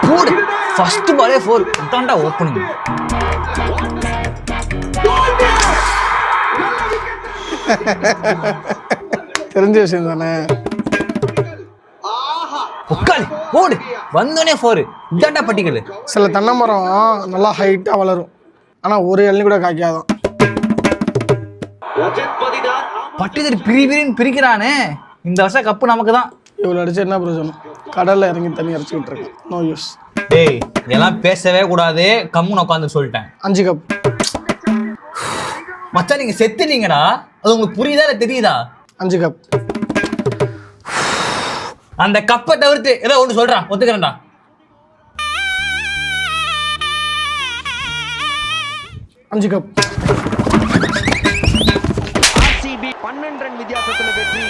போடு ஃபர்ஸ்ட் பாலே 4 இதான்டா ஓப்பனிங். தெரிஞ்ச விஷயம் தானே. உட்காலி போடு வந்தோடனே 4 இதான்டா பட்டிக்கல். சில தென்னை மரம் நல்லா ஹைட்டாக வளரும், ஆனால் ஒரு இளநீ கூட காய்க்காதான். பட்டிதர் பிரின்னு பிரிக்கிறானே. இந்த வருஷம் கப்பு நமக்கு தான். இவ்வளோ அடிச்சு என்ன பிரயோஜனம்? கடலில் இறங்கி தண்ணி அரைச்சிக்கிட்டு இருக்கேன். No use. டேய் இதெல்லாம் பேசவே கூடாது, கம்முன்னு உட்காந்து சொல்லிட்டேன். 5 கப். மச்சான் நீங்க செத்துட்டீங்கடா, அது உங்களுக்கு புரியுதா இல்லை தெரியுதா? 5 கப். அந்த கப்பை தவிர்த்து ஏதோ ஒன்று சொல்றான், ஒத்துக்கிறேன்டா. 5 கப். RCB 12 ரன் வித்தியாசத்தில் வெற்றி.